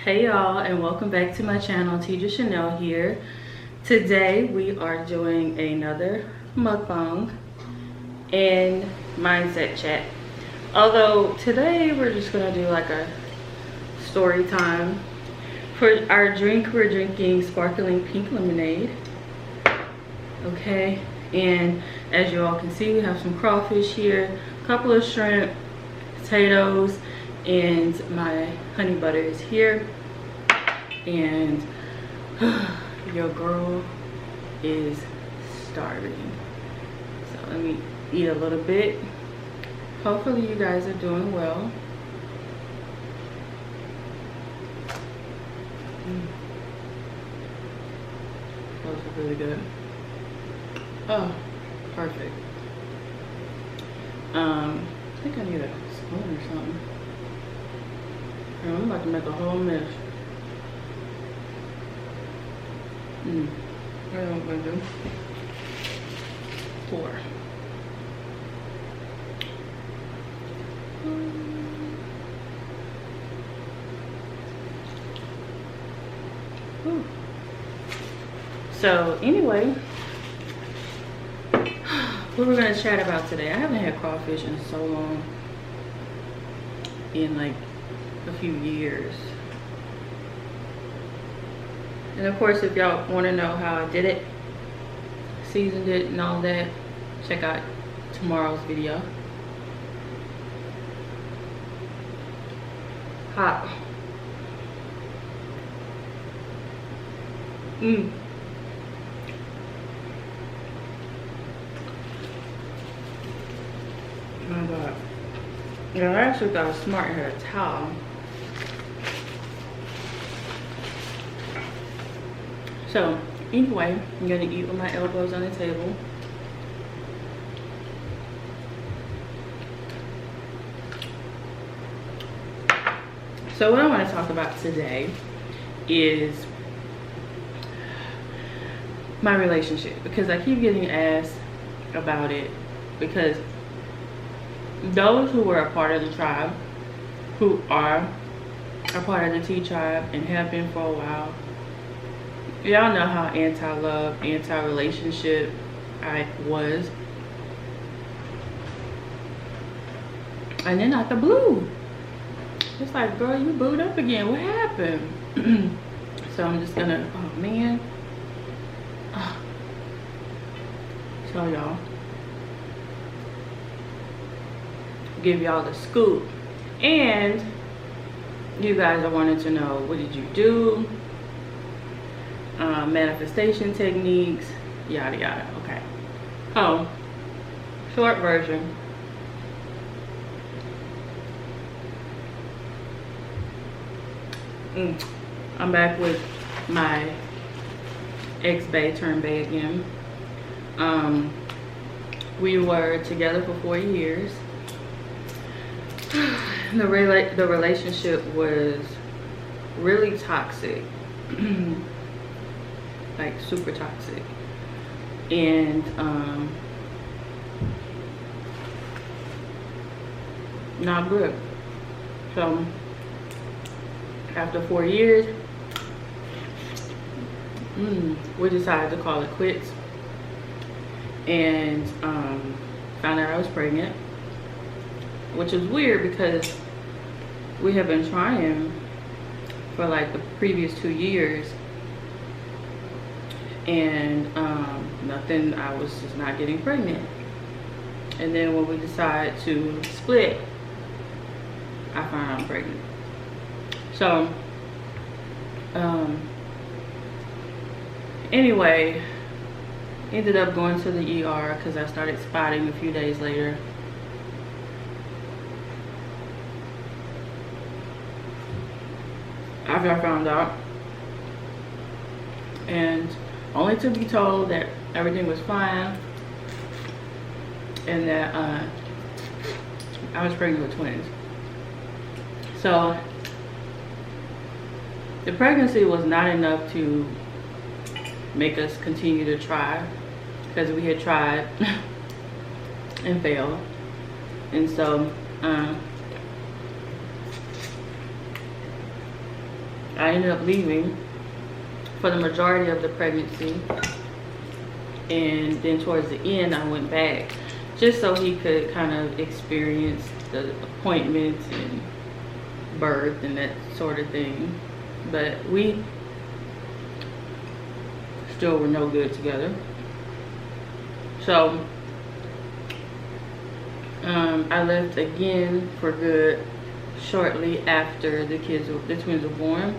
Hey y'all, and welcome back to my channel. Tedra Chanel here. Today we are doing another mukbang and mindset chat. Although today we're just gonna do like a story time. For our drink, we're drinking sparkling pink lemonade. Okay, and as you all can see, we have some crawfish here, a couple of shrimp, potatoes, and my honey butter is here. And your girl is starving, so let me eat a little bit. Hopefully you guys are doing well. Those are really good. Oh, perfect. I think I need a spoon or something. I'm about to make a whole mess. What am I gonna do? 4. So anyway, what we're gonna chat about today. I haven't had crawfish in so long, in like a few years. And of course, if y'all want to know how I did it, seasoned it and all that, check out tomorrow's video. Hot. My God. Yeah, I actually got smart and had a towel. So anyway, I'm gonna eat with my elbows on the table. So what I want to talk about today is my relationship, because I keep getting asked about it, because those who were a part of the tribe, who are a part of the T tribe and have been for a while, y'all know how anti-love, anti-relationship I was. And then out the blue, it's like, girl, you booed up again. What happened? So I'm just gonna, oh man. Tell y'all. Give y'all the scoop. And you guys are wanting to know, what did you do? Manifestation techniques, yada yada. Okay. Oh, short version. I'm back with my ex-bae turned bae again. We were together for 4 years. The relationship was really toxic. Like super toxic, and not good. So after 4 years, we decided to call it quits, and found out I was pregnant, which is weird because we have been trying for like the previous 2 years, and nothing. I was just not getting pregnant. And then when we decided to split, I found out I'm pregnant. So anyway, ended up going to the ER because I started spotting a few days later. After I found out, and only to be told that everything was fine and that I was pregnant with twins. So the pregnancy was not enough to make us continue to try, because we had tried and failed. And so I ended up leaving for the majority of the pregnancy, and then towards the end I went back just so he could kind of experience the appointments and birth and that sort of thing. But we still were no good together. So I left again for good shortly after the twins were born.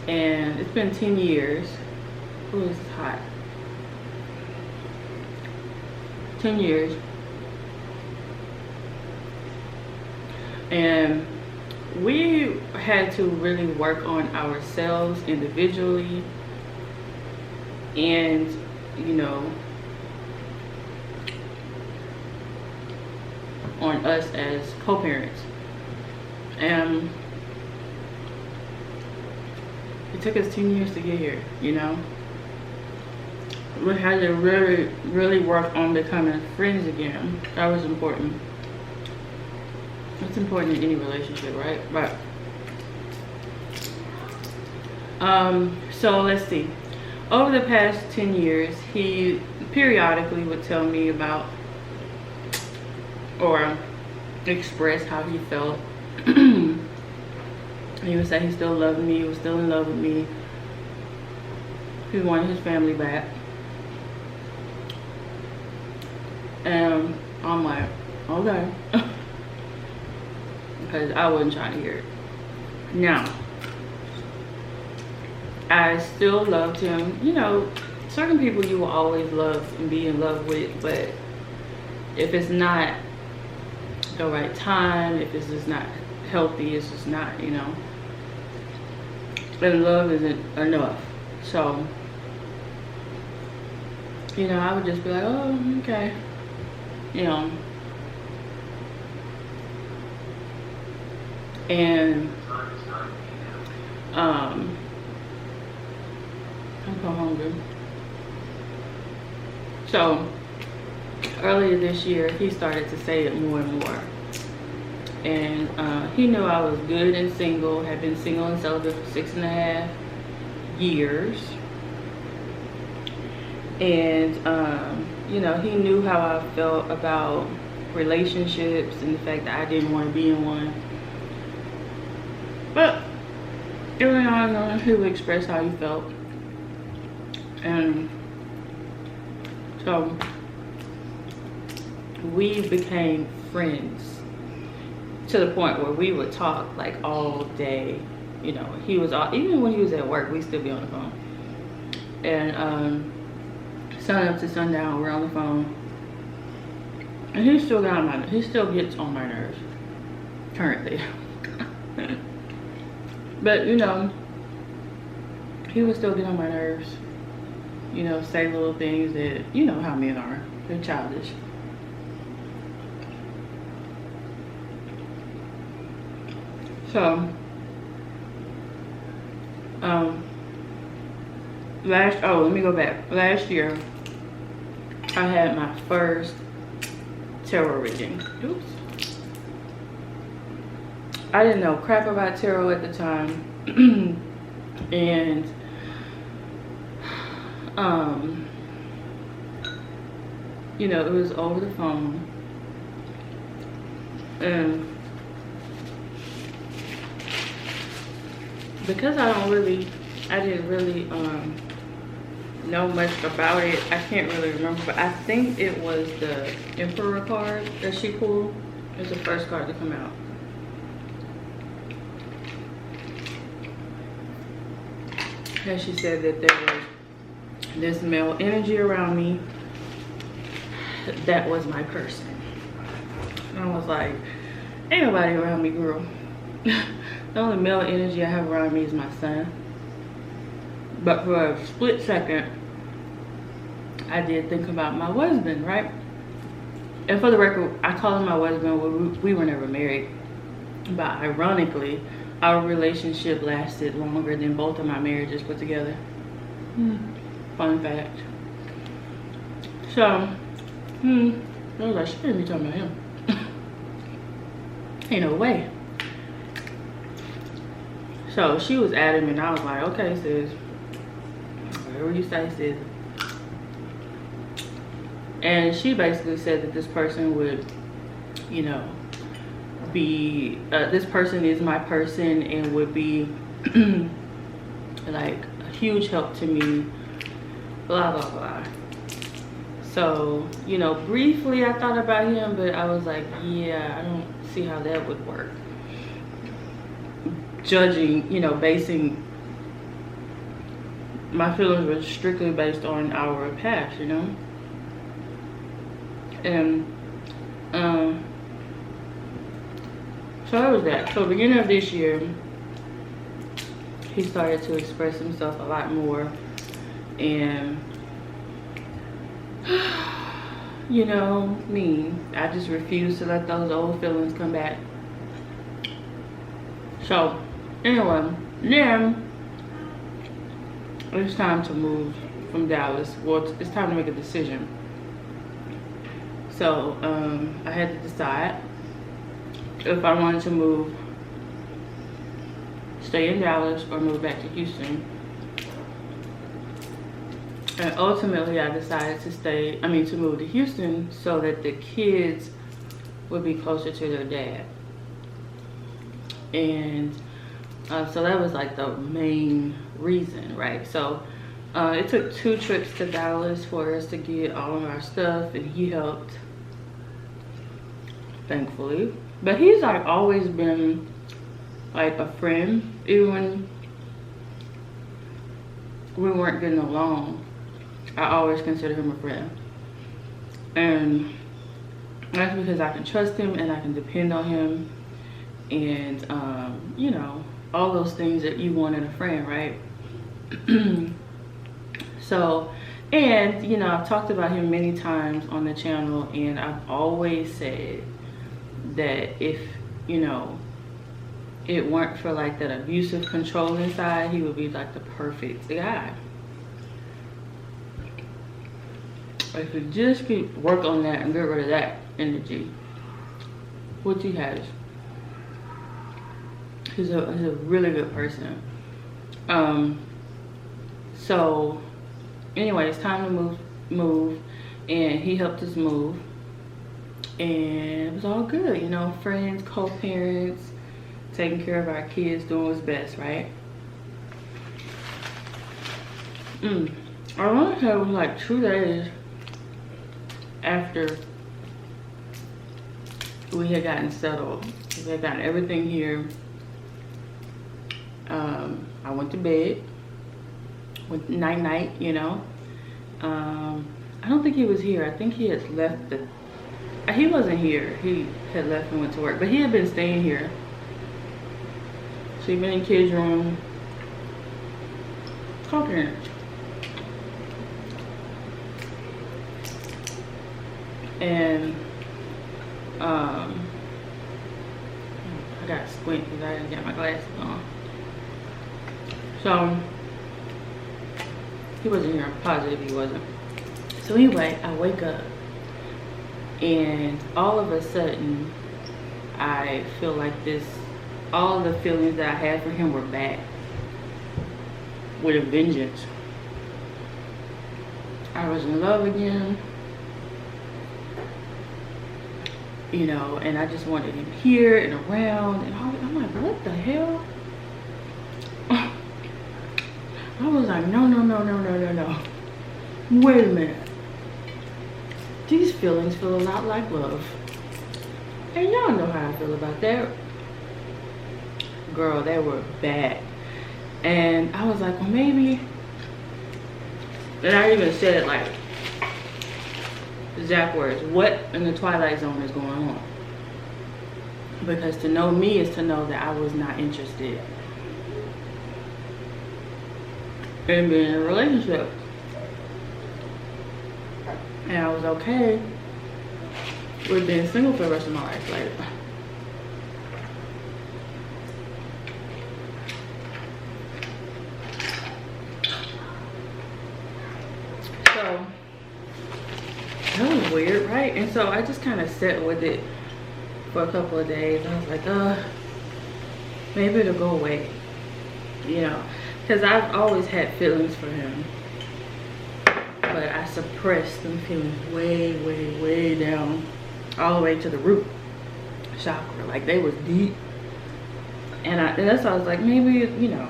And it's been 10 years. Oh, this is hot. 10 years. And we had to really work on ourselves individually, and you know, on us as co-parents. And it took us 10 years to get here, you know. We had to really work on becoming friends again. That was important. It's important in any relationship, right? But so let's see. Over the past 10 years, he periodically would tell me about or express how he felt. He would say he still loved me, he was still in love with me, he wanted his family back. And I'm like, okay. Because I wasn't trying to hear it. Now, I still loved him. You know, certain people you will always love and be in love with, but if it's not the right time, if it's just not healthy, it's just not, you know, and love isn't enough. So, you know, I would just be like, oh, okay, you know. And I'm so hungry. So earlier this year, he started to say it more and more. And he knew I was good and single, had been single and celibate for 6.5 years. And you know, he knew how I felt about relationships and the fact that I didn't want to be in one. But every now and then he would express how he felt. And so we became friends to the point where we would talk like all day. You know, he was all, even when he was at work, we'd still be on the phone. And sun up to sundown, we're on the phone. And he still gets on my nerves currently. But you know, he would still get on my nerves. You know, say little things that, you know how men are. They're childish. So, let me go back. Last year, I had my first tarot reading. Oops. I didn't know crap about tarot at the time. And you know, it was over the phone. And because I didn't really know much about it, I can't really remember, but I think it was the Emperor card that she pulled. It was the first card to come out. And she said that there was this male energy around me that was my person. And I was like, ain't nobody around me, girl. The only male energy I have around me is my son. But for a split second, I did think about my husband, right? And for the record, I call him my husband. We were never married. But ironically, our relationship lasted longer than both of my marriages put together. Fun fact. So, I was like, she shouldn't be talking about him. Ain't no way. So she was adamant. I was like, okay, sis, whatever you say, sis. And she basically said that this person would, you know, be, this person is my person and would be like a huge help to me, blah, blah, blah. So, you know, briefly I thought about him, but I was like, yeah, I don't see how that would work. Judging, you know, basing my feelings were strictly based on our past, you know. And so that was that. So beginning of this year, he started to express himself a lot more, and you know me, I just refuse to let those old feelings come back. So anyway, then it's time to move from Dallas. Well, it's time to make a decision. So I had to decide if I wanted to move, stay in Dallas, or move back to Houston. And ultimately I decided to move to Houston so that the kids would be closer to their dad. And so that was like the main reason, right? So it took 2 trips to Dallas for us to get all of our stuff, and he helped, thankfully. But he's like always been like a friend, even when we weren't getting along. I always consider him a friend, and that's because I can trust him and I can depend on him, and you know, all those things that you want in a friend, right? So, and you know, I've talked about him many times on the channel, and I've always said that if, you know, it weren't for like that abusive, controlling side, he would be like the perfect guy. If you just keep work on that and get rid of that energy, which he has. He's a really good person. So anyway, it's time to move, and he helped us move, and it was all good, you know, friends, co-parents, taking care of our kids, doing what's best, right? I want to say it was like 2 days after we had gotten settled. We had gotten everything here. I went to bed with night, you know. I don't think he was here. I think he had left he wasn't here. He had left and went to work, but he had been staying here, sleeping in kids' room, co-parents. And I got squint because I didn't get my glasses on. So he wasn't here. I'm positive he wasn't. So anyway, I wake up, and all of a sudden I feel like all the feelings that I had for him were back with a vengeance. I was in love again, you know, and I just wanted him here and around, and I'm like, what the hell? I was like, no. Wait a minute. These feelings feel a lot like love. And y'all know how I feel about that. Girl, they were bad. And I was like, well, maybe. And I even said it like exact words. What in the Twilight Zone is going on? Because to know me is to know that I was not interested in being in a relationship. And I was okay with being single for the rest of my life. Like, so that was weird, right? And so I just kind of sat with it for a couple of days. I was like, maybe it'll go away. you know, because I've always had feelings for him, but I suppressed them feelings way down, all the way to the root chakra. Like, they was deep, and that's why I was like, maybe, you know,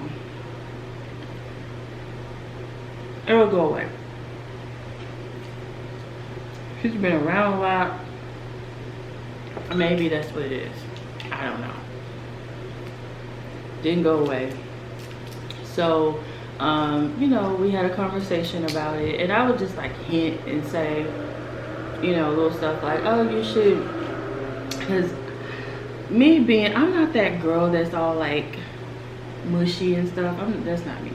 it'll go away. She's been around a lot. Maybe that's what it is. I don't know. Didn't go away. So, you know, we had a conversation about it, and I would just like hint and say, you know, little stuff like, oh, you should, because me being, I'm not that girl that's all like mushy and stuff. That's not me.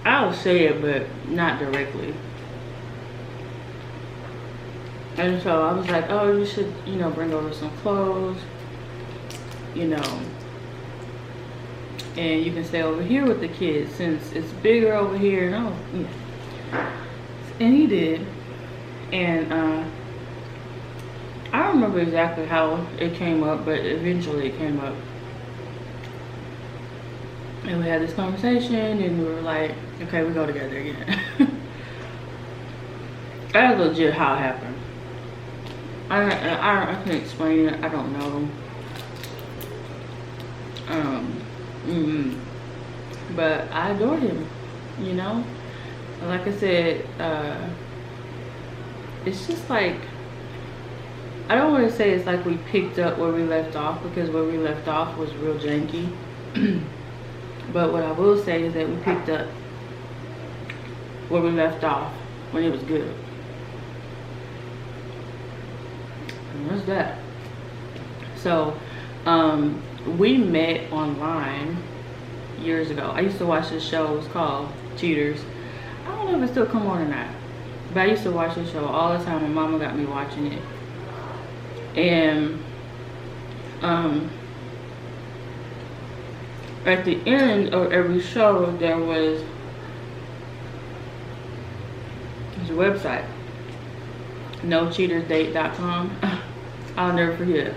I'll say it, but not directly. And so I was like, oh, you should, you know, bring over some clothes, you know, and you can stay over here with the kids since it's bigger over here. And I was, yeah. And he did. And I don't remember exactly how it came up, but eventually it came up. And we had this conversation, and we were like, okay, we go together again. That's legit how it happened. I can't explain it. I don't know. But I adored him, you know. Like I said, it's just like, I don't want to say it's like we picked up where we left off, because where we left off was real janky. But what I will say is that we picked up where we left off when it was good. And that's that. So, we met online years ago. I used to watch this show. It was called Cheaters. I don't know if it still come on or not, but I used to watch this show all the time. My mama got me watching it. And at the end of every show, there was a website, nocheatersdate.com. I'll never forget.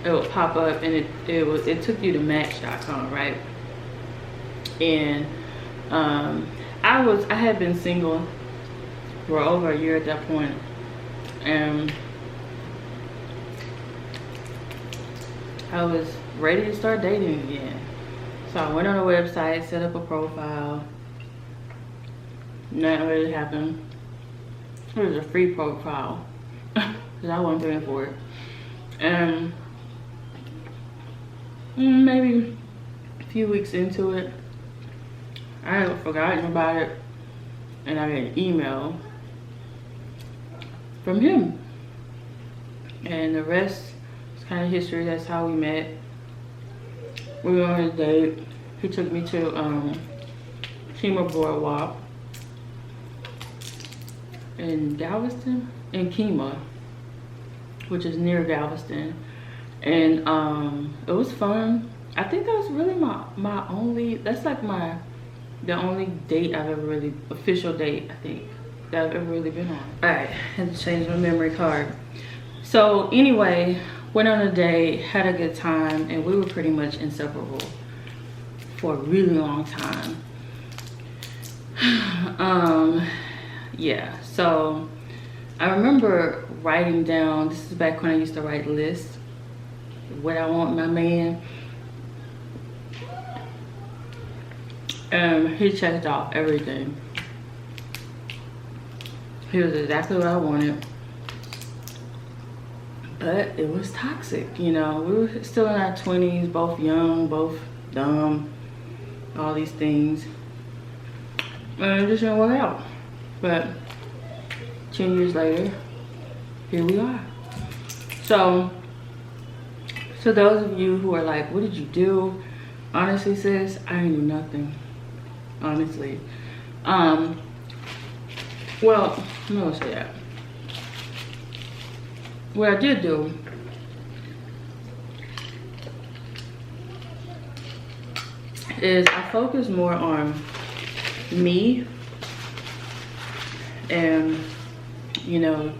It would pop up, and it took you to match.com, right? And I had been single for over a year at that point, and I was ready to start dating again. So I went on a website, set up a profile. Nothing really happened. It was a free profile because I wasn't paying for it. And maybe a few weeks into it, I had forgotten about it, and I got an email from him, and the rest is kind of history. That's how we met. We went on a date. He took me to Kemah Boardwalk in Galveston, in Kemah, which is near Galveston. And it was fun. I think that was really my only, that's like the only date I've ever really, official date, I think, that I've ever really been on. All right, had to change my memory card. So anyway, went on a date, had a good time, and we were pretty much inseparable for a really long time. Yeah, so I remember writing down, this is back when I used to write lists, what I want in my man. He checked off everything. He was exactly what I wanted. But it was toxic, you know. We were still in our 20s, both young, both dumb, all these things. And it just didn't work out. But 10 years later, here we are. So, to those of you who are like, what did you do? Honestly, sis, I didn't do nothing. Honestly. Well, I'm not gonna say that. What I did do is I focused more on me and, you know,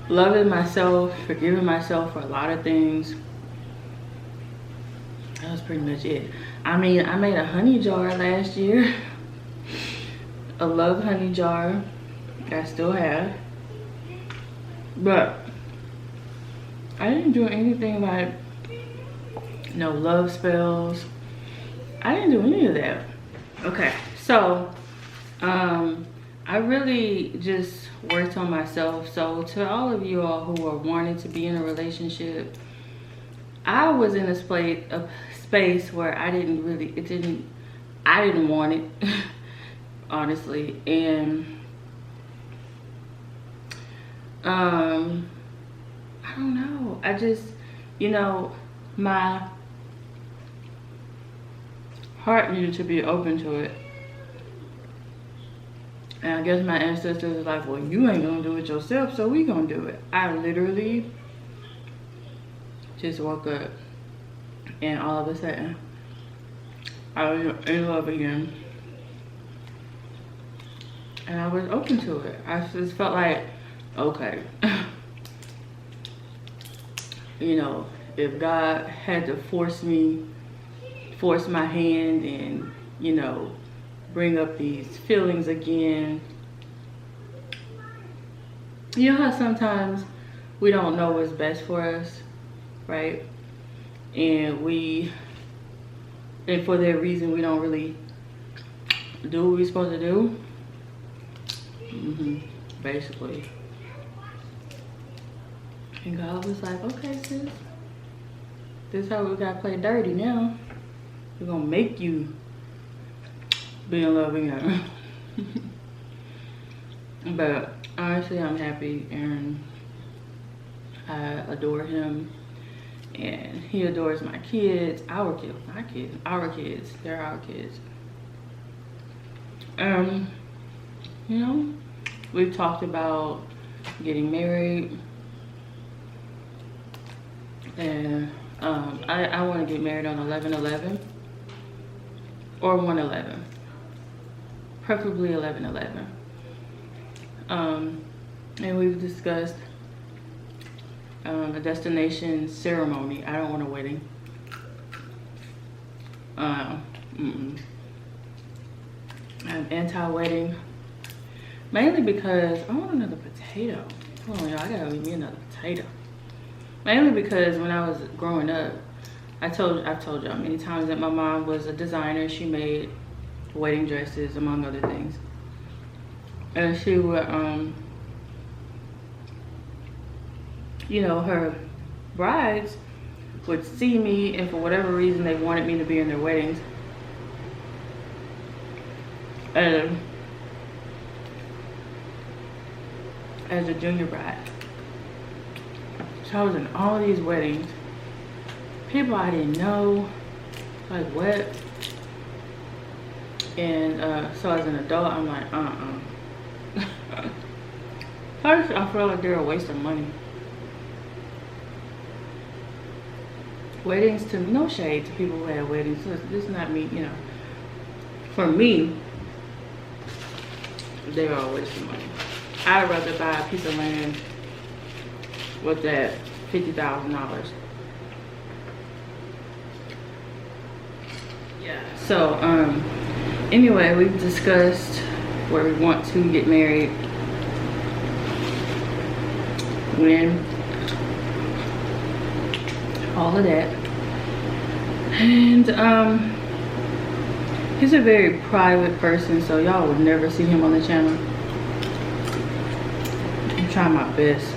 loving myself, forgiving myself for a lot of things. That was pretty much it. I mean, I made a honey jar last year. A love honey jar. I still have. But I didn't do anything like no love spells. I didn't do any of that. Okay, so I really just worked on myself. So to all of you all who are wanting to be in a relationship, I was in a space where I didn't want it, honestly. And I don't know. I just, you know, my heart needed to be open to it. And I guess my ancestors are like, well, you ain't gonna do it yourself, so we gonna do it. I literally just woke up and all of a sudden I was in love again. And I was open to it. I just felt like, okay, you know, if God had to force my hand and, you know, bring up these feelings again. You know how sometimes we don't know what's best for us, right? And for that reason, we don't really do what we're supposed to do. Basically. And God was like, okay, sis, this is how we gotta play dirty now. We're gonna make you be in love again. But honestly, I'm happy and I adore him. And he adores my kids, our kids, my kids, our kids. They're our kids. You know, we've talked about getting married. And I want to get married on 11/11 or 1/11, preferably 11/11. And we've discussed a destination ceremony. I don't want a wedding. I'm anti-wedding, mainly because I want another potato. Hold on, y'all, I gotta leave me another potato. Mainly because when I was growing up, I've told y'all many times that my mom was a designer. She made wedding dresses, among other things. And she would, you know, her brides would see me, and for whatever reason, they wanted me to be in their weddings. And as a junior bride. So I was in all these weddings. People I didn't know, like what? And so as an adult, I'm like, First, I feel like they're a waste of money. Weddings, to no shade to people who have weddings. This is not me, you know. For me, they are a waste of money. I'd rather buy a piece of land with that $50,000. Yeah. So, anyway, we've discussed where we want to get married, when, all of that. And he's a very private person, so y'all would never see him on the channel. I'm trying my best.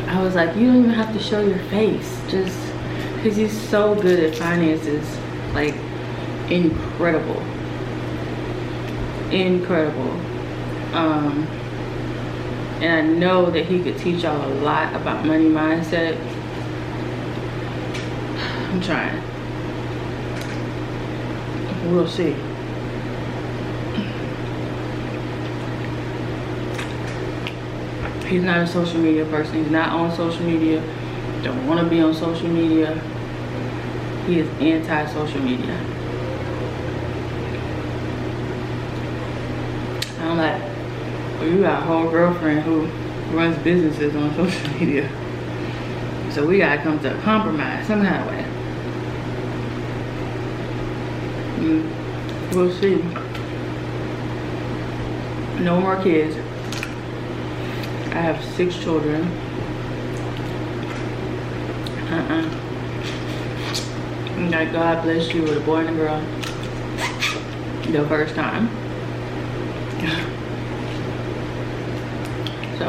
I was like, you don't even have to show your face, just because he's so good at finances, like incredible. And I know that he could teach y'all a lot about money mindset. I'm trying. We'll see. He's not a social media person. He's not on social media. Don't want to be on social media. He is anti-social media. I'm like, well, you got a whole girlfriend who runs businesses on social media. So we gotta come to a compromise some kind of way. We'll see. No more kids. I have 6 children. Like, God bless you with a boy and a girl the first time. So,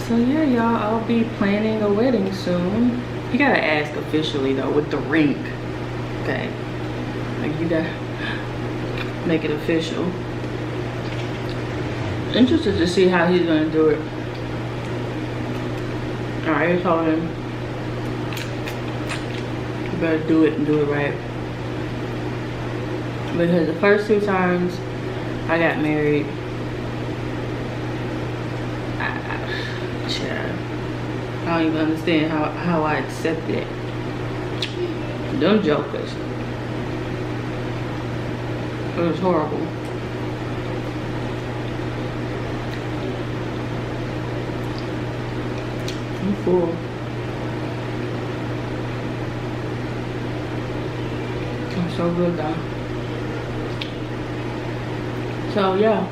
so yeah, y'all, I'll be planning a wedding soon. You gotta ask officially though with the ring. Okay, like you gotta make it official. Interested to see how he's gonna do it. Alright, told him you better do it and do it right. Because the first 2 times I got married, I don't even understand how I accepted it. Them jokers. It was horrible. I'm full. I'm so good though. So yeah,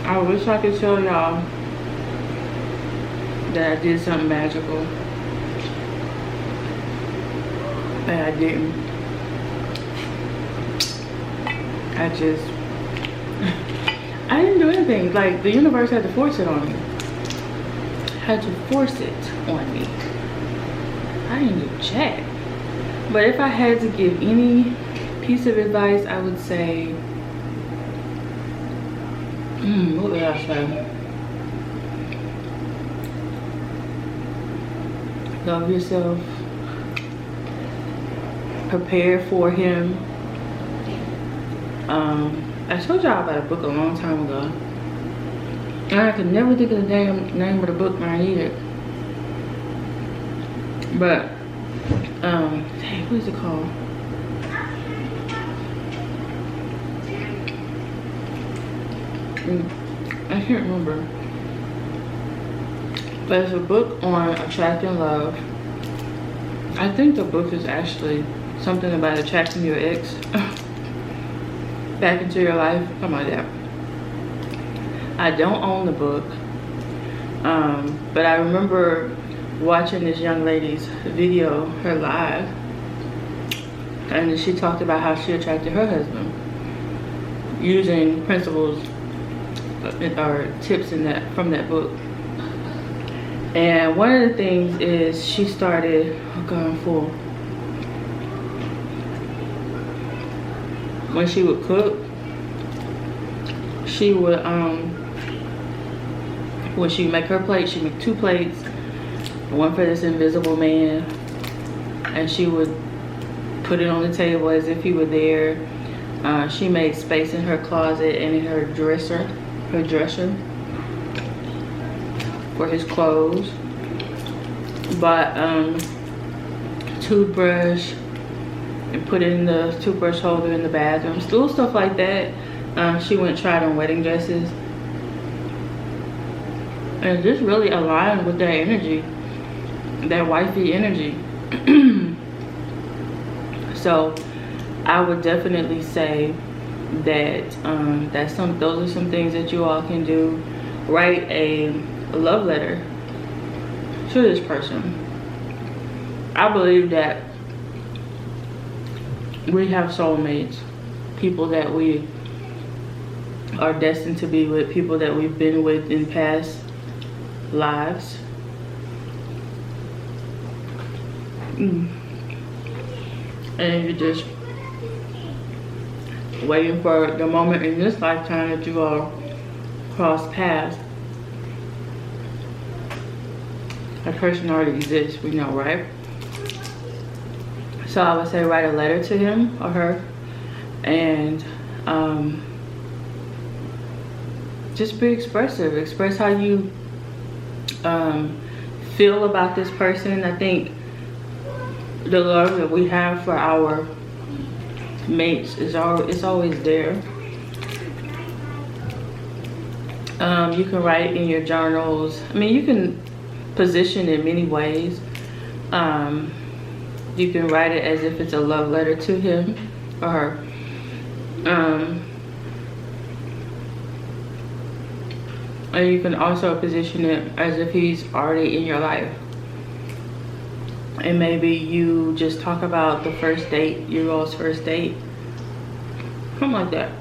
I wish I could show y'all that I did something magical, but I didn't. I didn't do anything. Like, the universe had to force it on me. Had to force it on me. I didn't do jack. But if I had to give any piece of advice, I would say, what would I say? Love yourself. Prepare for him. I told y'all about a book a long time ago, and I could never think of the damn name of the book when I need it. But dang, what is it called? I can't remember. But it's a book on attracting love. I think the book is actually something about attracting your ex back into your life, something like that. I don't own the book, but I remember watching this young lady's video, her live, and she talked about how she attracted her husband using principles or tips in that from that book. And one of the things is she started, oh God, I'm full. When she would cook, she would when she make her plate, she'd make 2 plates, one for this invisible man, and she would put it on the table as if he were there. She made space in her closet and in her dresser for his clothes. Bought toothbrush and put it in the toothbrush holder in the bathroom. Little stuff like that. She went and tried on wedding dresses, and just really aligned with that energy, that wifey energy. So I would definitely say that those are some things that you all can do. Write a love letter to this person. I believe that we have soulmates, people that we are destined to be with, people that we've been with in past lives. And you're just waiting for the moment in this lifetime that you all cross paths. That person already exists, we know, right? So I would say write a letter to him or her, and just be expressive. Express how you feel about this person. I think the love that we have for our mates is always there. You can write in your journals. I mean, you can position it many ways. You can write it as if it's a love letter to him or her. And you can also position it as if he's already in your life. And maybe you just talk about the first date, your all's first date. Something like that.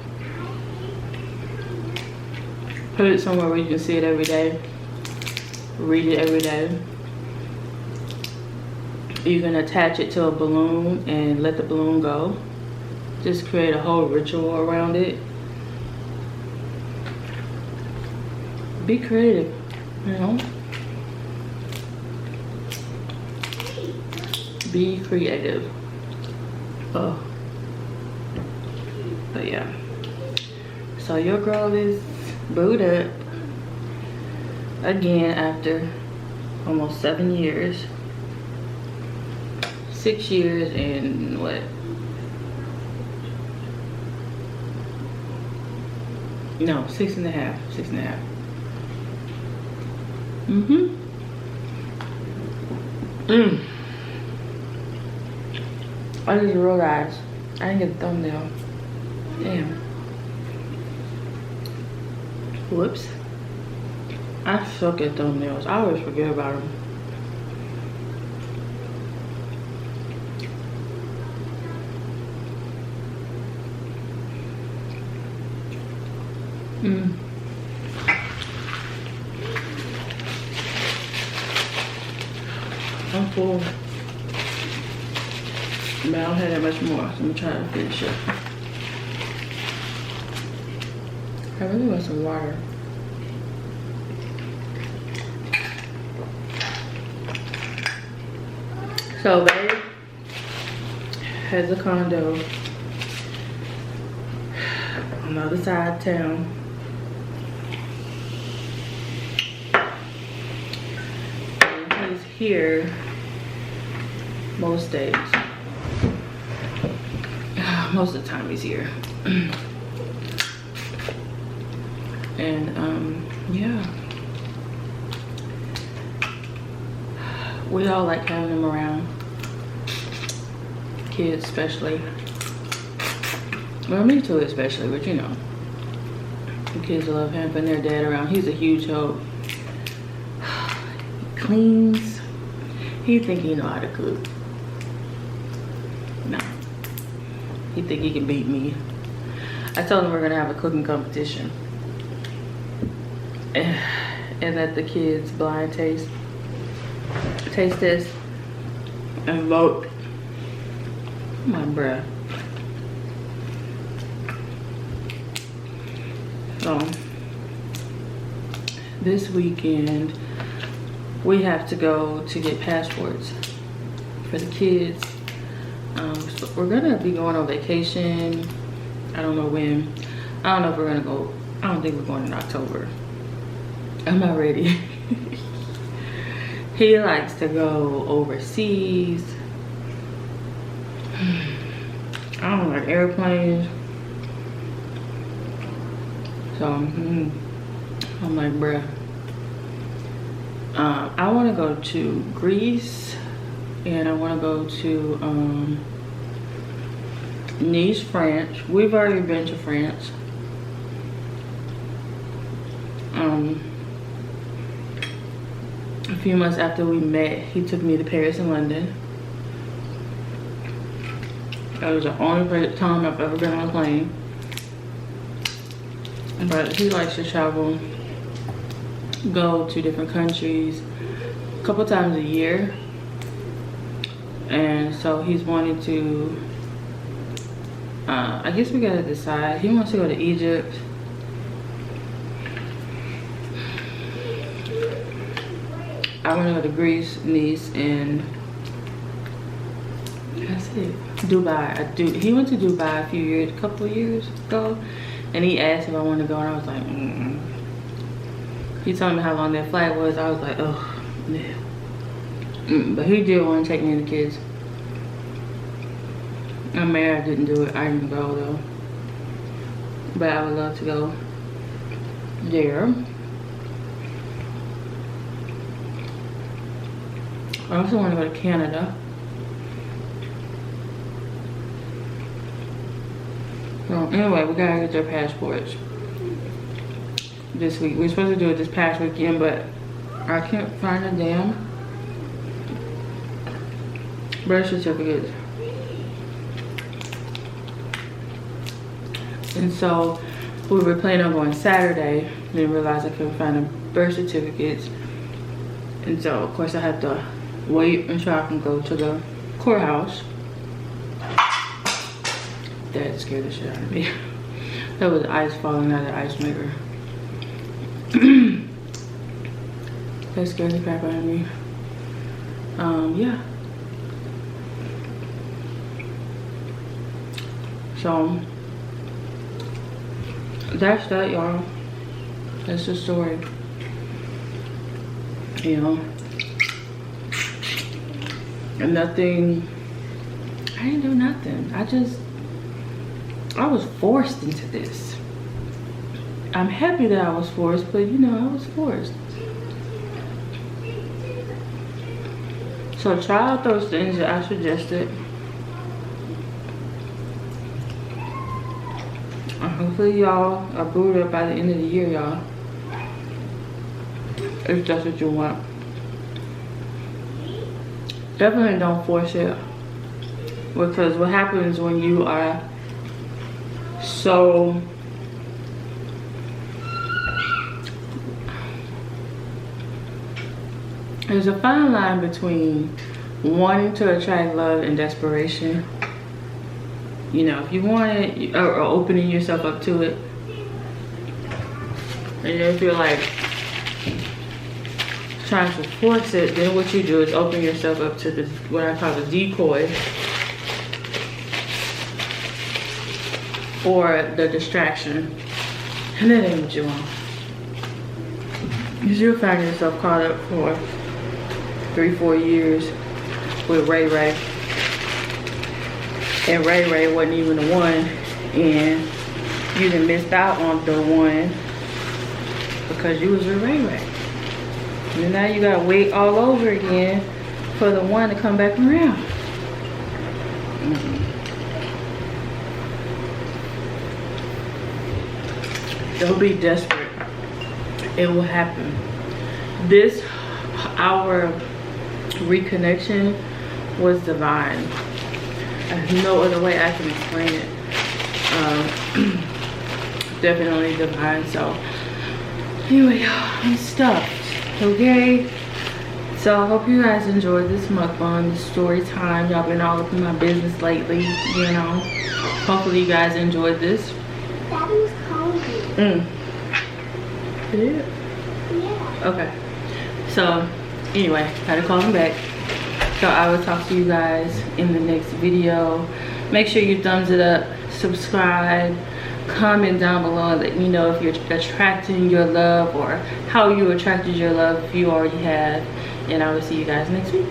Put it somewhere where you can see it every day. Read it every day. You can attach it to a balloon and let the balloon go. Just create a whole ritual around it. Be creative, you know? Be creative. Oh. But yeah. So your girl is booed up again after almost 7 years. 6 years and what? No, 6.5. 6.5. I just realized I didn't get the thumbnail. Damn. Whoops. I suck at thumbnails. I always forget about them. I'm full. But I don't have that much more, so I'm gonna try to finish it. I really want some water. So babe has a condo on the other side of town. And he's here most days. Most of the time he's here. And yeah, we all like having him around, kids especially. Well, me too especially, but you know, the kids love having their dad around. He's a huge help. He cleans. He think he know how to cook. No, he think he can beat me. I told him we're gonna have a cooking competition and let the kids blind taste this and vote. My bruh. So this weekend we have to go to get passports for the kids. So we're gonna be going on vacation. I don't know when. I don't know if we're gonna go. I don't think we're going in October. I'm not ready. He likes to go overseas. I don't like airplanes. So I'm like, bruh. I want to go to Greece, and I want to go to Nice, France. We've already been to France. A few months after we met, he took me to Paris and London. That was the only time I've ever been on a plane. But he likes to travel, go to different countries a couple times a year. And so he's wanting to, I guess we gotta decide. He wants to go to Egypt. I want to go to Greece, Nice, and that's it. Dubai. He went to Dubai a couple of years ago, and he asked if I wanted to go, and I was like, He told me how long that flight was. I was like, oh, yeah. But he did want to take me and the kids. I'm mad I didn't do it. I didn't go though. But I would love to go there. I also want to go to Canada. So anyway, we gotta get their passports this week. We're supposed to do it this past weekend, but I can't find a damn birth certificate. And so we were planning on going Saturday, then realized I couldn't find the birth certificates. And so of course I have to wait until I can go to the courthouse. That scared the shit out of me. That was ice falling out of the ice maker. That scared the crap out of me. Yeah. So that's that, y'all. That's the story. You know, and nothing. I didn't do nothing. I was forced into this. I'm happy that I was forced, but you know, I was forced. So try out those things that I suggested. Hopefully y'all are booted up by the end of the year, y'all. If that's what you want. Definitely don't force it. Because what happens when you are so there's a fine line between wanting to attract love and desperation. You know, if you want it, or opening yourself up to it, and if you're like trying to force it, then what you do is open yourself up to the what I call the decoy, or the distraction, and that ain't what you want. Because you'll find yourself caught up for 3-4 years with Ray Ray. And Ray Ray wasn't even the one, and you done missed out on the one because you was with Ray Ray. And now you gotta wait all over again for the one to come back around. Don't be desperate. It will happen. Our reconnection was divine. There's no other way I can explain it. Definitely divine. So anyway, I'm stuffed. Okay, so I hope you guys enjoyed this mukbang, this story time. Y'all been all up in my business lately, you know. Hopefully you guys enjoyed this. Daddy was calling you. Yeah. Yeah. Okay, so anyway, gotta call him back. So I will talk to you guys in the next video. Make sure you thumbs it up, subscribe, comment down below and let me know if you're attracting your love or how you attracted your love if you already have. And I will see you guys next week.